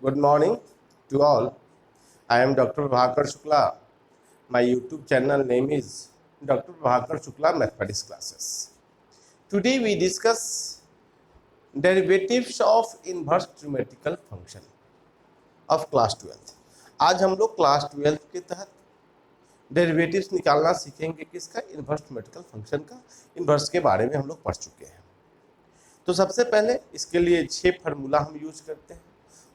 Good morning to all. I am Dr. Bhakar Shukla. My YouTube channel name is Dr. Bhakar Shukla Mathematics Classes. Today we discuss derivatives of inverse trigonometrical function of class 12th. आज हम लोग class 12 के तहत derivatives निकालना सीखेंगे किसका, inverse trigonometrical function का। Inverse के बारे में हम लोग पढ़ चुके हैं। तो सबसे पहले इसके लिए 6 फार्मूला हम यूज करते हैं।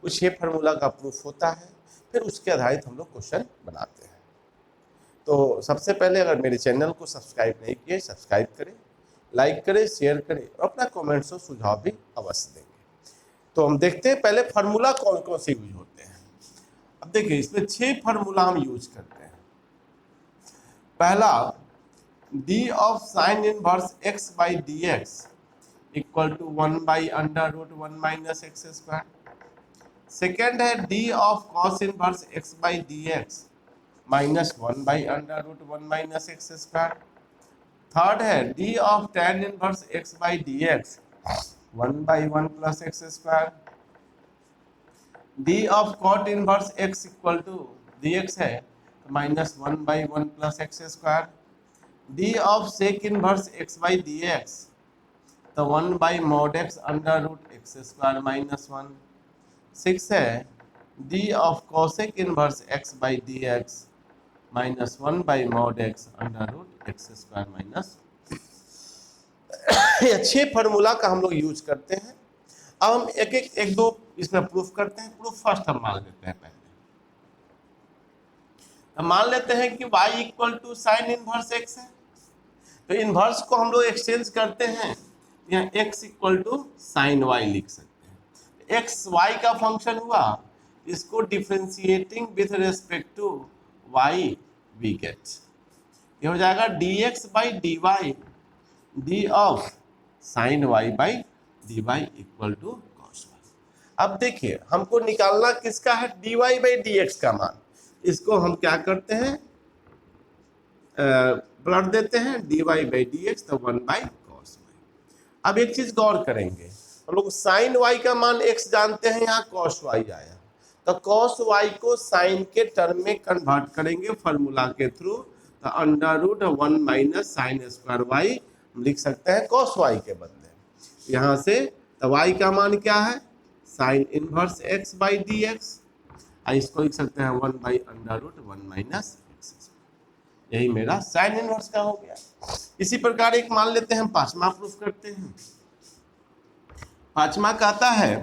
उस 6 फार्मूला का प्रूफ होता है, फिर उसके आधारित हम लोग क्वेश्चन बनाते हैं। तो सबसे पहले अगर मेरे चैनल को सब्सक्राइब नहीं किए, सब्सक्राइब करें, लाइक करें, शेयर करें और अपना कमेंट्स और सुझाव भी अवश्य देंगे। तो हम देखते हैं पहले फार्मूला कौन कौन से यूज होते हैं। अब देखिए इसमें 6 फार्मूला हम यूज करते हैं। पहला, d of sine inverse x by D x equal to 1/√1 minus x square. Second है D of cos inverse x by D x minus 1/√1 minus x square. Third है D of tan inverse x by D x 1/1 plus x square. D of cot inverse x equal to d x है minus 1/1 plus x square. D of sec inverse x by D x तो 1/mod x under root X square minus 1। 6 है D of cosec inverse x by D x minus 1/mod x under root X square minus. ये अच्छे formula का हम लोग use करते हैं। अब हम एक दो इसमें प्रूफ करते हैं। प्रूफ फर्स्ट हम मान लेते हैं। पहले हम मान लेते हैं कि y equal to sine inverse x है। तो इनवर्स को हम लोग एक्सचेंज करते हैं, यहाँ x equal to sine y लिख सकते हैं। x y का फंक्शन हुआ, इसको differentiating with respect to y we get, ये हो जाएगा dx by D Y D of sine y by D Y equal to cos y। अब देखिए हमको निकालना किसका है, dy बाई डी एक्स का मान। इसको हम क्या करते हैं, प्लट देते हैं dy बाई डी एक्स तो 1/cos y। अब एक चीज गौर करेंगे, हम लोग साइन y का मान x जानते हैं, यहाँ cos y आया तो cos y को साइन के टर्म में कन्वर्ट करेंगे फार्मूला के थ्रू, तो under root 1 minus sine square y हम लिख सकते हैं cos y के बदले। यहाँ से तो y का मान क्या है, sign inverse x by D x, इसको लिख सकते हैं 1/√1 माइनस एक्स। यही मेरा साइन इनवर्स का हो गया। इसी प्रकार एक मान लेते हैं, हम पांचवा प्रूफ करते हैं। पांचवा कहता है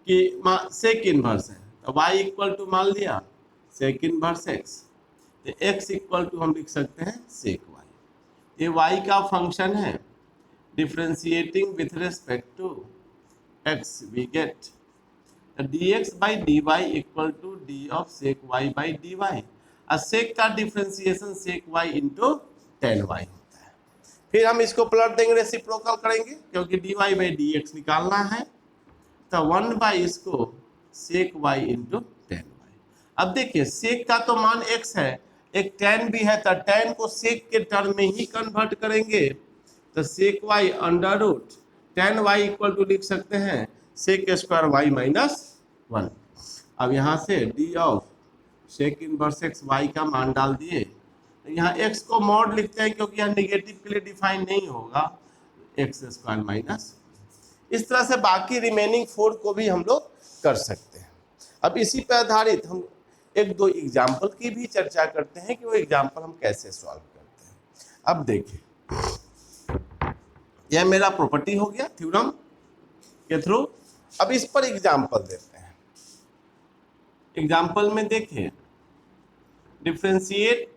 कि सेक इनवर्स है तो y इक्वल टू मान लिया सेक इनवर्स x, तो x इक्वल टू हम लिख सकते हैं सेक y। ये y का फंक्शन है, differentiating with respect to x we get dx by D Y equal to d of sec y by D y. Sec का differentiation sec y into tan y होता है। फिर हम इसको प्लट देंगे, रेसिप्रोकल करेंगे क्योंकि dy बाई डी एक्स निकालना है, तो 1 इसको सेक y इंटू tan y। अब देखिए सेक का तो मान x है, एक tan भी है तो tan को सेक के टर्म में ही कन्वर्ट करेंगे, तो sec y under root tan y equal to लिख सकते हैं सेक स्क्वायर y माइनस 1। अब यहाँ से D of sec inverse X y का मान डाल दिए, तो यहाँ x को मॉड लिखते हैं क्योंकि यहाँ निगेटिव के लिए डिफाइन नहीं होगा, एक्स स्क्वायर माइनस। इस तरह से बाकी रिमेनिंग 4 को भी हम लोग कर सकते हैं। अब इसी पर आधारित हम एक दो एग्जाम्पल की भी चर्चा करते हैं कि वो एग्जाम्पल हम कैसे सॉल्व करते हैं। अब देखिए यह मेरा प्रॉपर्टी हो गया थ्योरम के थ्रू। अब इस पर एग्जाम्पल देते हैं। एग्जाम्पल में देखिए, differentiate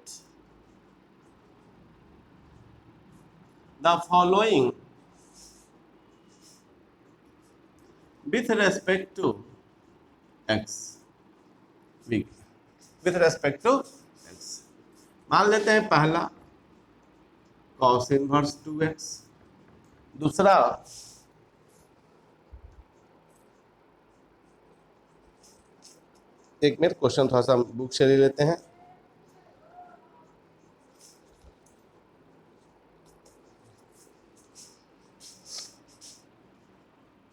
the following with respect to x, with respect to x। मान लेते हैं पहला cos इनवर्स 2x, दूसरा एक मिनट क्वेश्चन थोड़ा सा बुक से ले लेते हैं।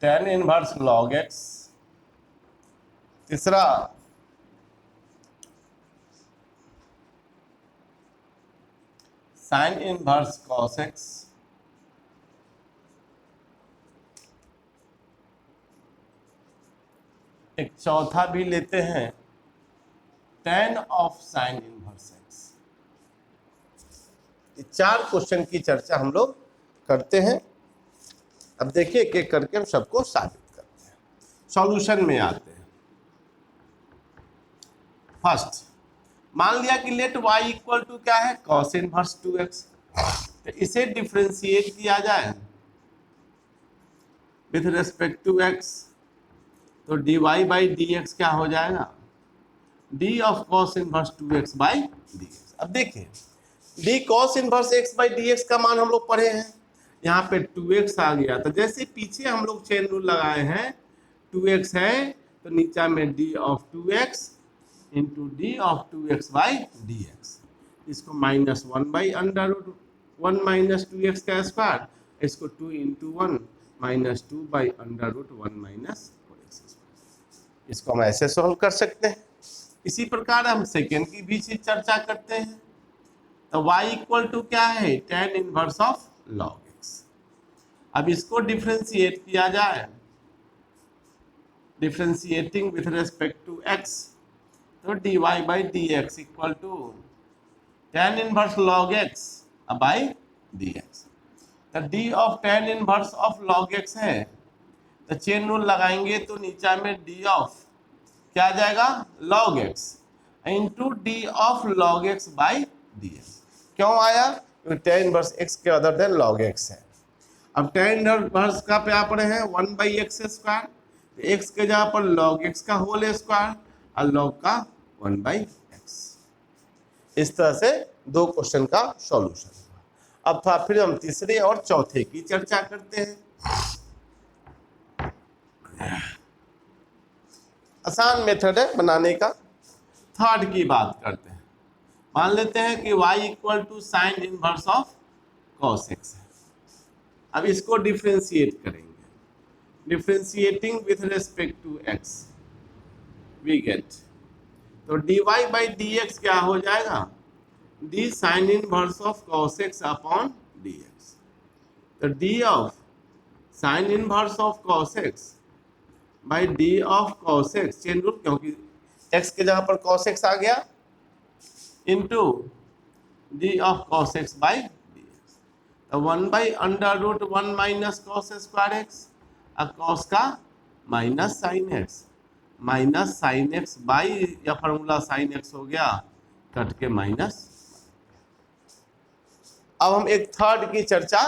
tan इनवर्स log x तीसरा साइन इनवर्स कॉस एक्स, एक चौथा भी लेते हैं tan of sine inverse x. ये 4 क्वेश्चन की चर्चा हम लोग करते हैं। अब देखिए एक एक करके हम सबको साबित करते हैं, सॉल्यूशन में आते हैं। फर्स्ट, मान लिया कि लेट y इक्वल टू क्या है, cos इनवर्स 2x, तो इसे डिफरेंशिएट किया जाए विथ रेस्पेक्ट टू x, तो dy बाई dx क्या हो जाएगा, d of cos inverse 2x by dx। अब देखिए d cos inverse x by dx का मान हम लोग पढ़े हैं, यहाँ पे 2x आ गया, तो जैसे पीछे हम लोग चेन रूल लगाए हैं 2x है तो नीचा में d of 2x into D of 2x by dx, इसको minus 1 by under root 1 minus 2x का स्क्वायर, इसको 2 into 1 minus 2 by under root 1 minus 4x square. इसको हम ऐसे सॉल्व कर सकते हैं। इसी प्रकार हम सेकेंड की भी चर्चा करते हैं। तो y इक्वल टू क्या है, tan inverse of log x। अब इसको डिफरेंशिएट किया जाए, differentiating with respect to x, तो dy by dx equal to tan inverse log x by dx। तो d of tan inverse of log x है, तो चेन रूल लगाएंगे तो नीचा में d ऑफ क्या आ जाएगा log x into D of log x by dx। क्यों आया, क्योंकि tan इनवर्स x के अदर देन log x है। अब tan इनवर्स का पे आप रहे हैं 1 बाई एक्स स्क्वायर, तो x के जगह पर log x का होल स्क्वायर और log का 1 बाई एक्स। इस तरह से 2 क्वेश्चन का सॉल्यूशन हुआ। अब फिर हम तीसरे और चौथे की चर्चा करते हैं। आसान मेथड है बनाने का। थर्ड की बात करते हैं। मान लेते हैं कि y equal to sine inverse of cos x है। अब इसको डिफरेंशिएट करेंगे, differentiating with respect to x we get, तो dy बाई dx क्या हो जाएगा, d sine inverse of cos x upon dx। तो d of sine inverse of cos x by d of cos x, chain rule क्योंकि x के जगह पर cos x आ गया, into d of cos x by dx। तो 1 by under root 1 minus cos square x, और cos का minus sine X by, या फॉर्मूला साइन एक्स हो गया कट के माइनस। अब हम एक थर्ड की चर्चा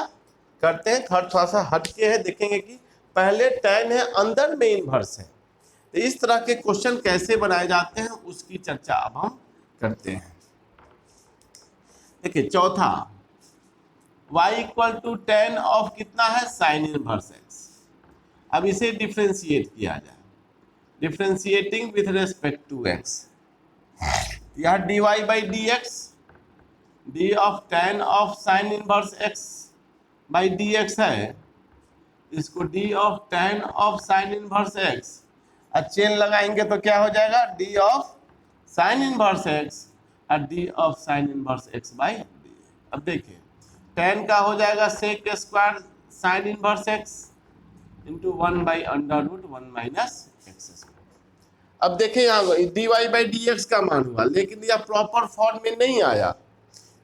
करते हैं। थर्ड थोड़ा सा हटके है, देखेंगे कि पहले tan है अंदर में इनवर्स है, तो इस तरह के क्वेश्चन कैसे बनाए जाते हैं उसकी चर्चा अब हम करते हैं। देखिए चौथा, y equal to tan of कितना है, साइन इनवर्स x। अब इसे डिफरेंशिएट किया जाए, differentiating with respect to x, यह dy by dx, d of tan of sine inverse x by dx है, इसको d of tan of sine inverse x, और चेन लगाएंगे तो क्या हो जाएगा, d of sine inverse x और d of sine inverse x by dx। अब देखिए tan का हो जाएगा sec square sine inverse x into 1 by under root 1 minus x square. अब देखिए यहाँ dy बाई dx का मान हुआ, लेकिन यह प्रॉपर फॉर्म में नहीं आया,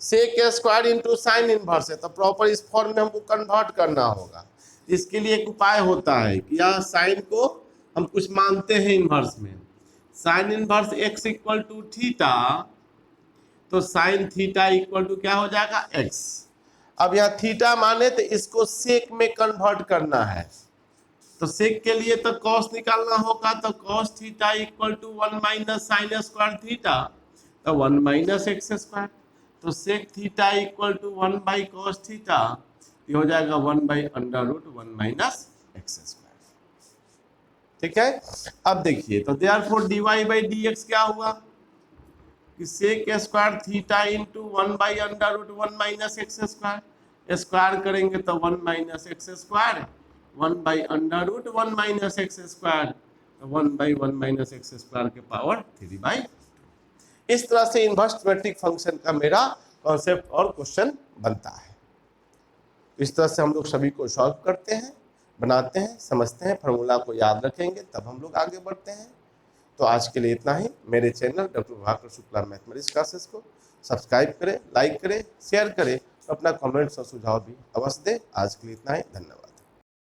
sec square into sine inverse है, तो प्रॉपर इस फॉर्म में हमको कन्वर्ट करना होगा। इसके लिए एक उपाय होता है कि यह साइन को हम कुछ मानते हैं इनवर्स में, sine inverse x equal to theta, तो साइन थीटा इक्वल टू क्या हो जाएगा x। अब यहाँ थीटा माने तो इसको सेक में कन्वर्ट करना है, तो सेक के लिए तो कॉस निकालना होगा, तो cos theta equal to 1 minus sine square theta, तो 1 माइनस एक्स स्क्वायर, तो sec theta equal to 1 by cos theta, ये हो जाएगा 1 by under root 1 minus x square. ठीक है। अब देखिए तो देयरफॉर dy बाई dx क्या हुआ कि sec square theta into 1 by under root 1 minus x square, square करेंगे तो 1 minus x square, 1 by under root 1 minus x square, 1/1 minus x square के पावर 3/2। इस तरह से इनवर्स ट्रिमेट्रिक फंक्शन का मेरा कॉन्सेप्ट और क्वेश्चन बनता है। इस तरह से हम लोग सभी को सॉल्व करते हैं, बनाते हैं, समझते हैं, फार्मूला को याद रखेंगे तब हम लोग आगे बढ़ते हैं। तो आज के लिए इतना ही। मेरे channel doctor Prabhakar Shukla mathematics classes को सब्सक्राइब करें, लाइक करें, शेयर करें, अपना कमेंट्स और सुझाव भी अवश्य दें। आज के लिए इतना ही, धन्यवाद।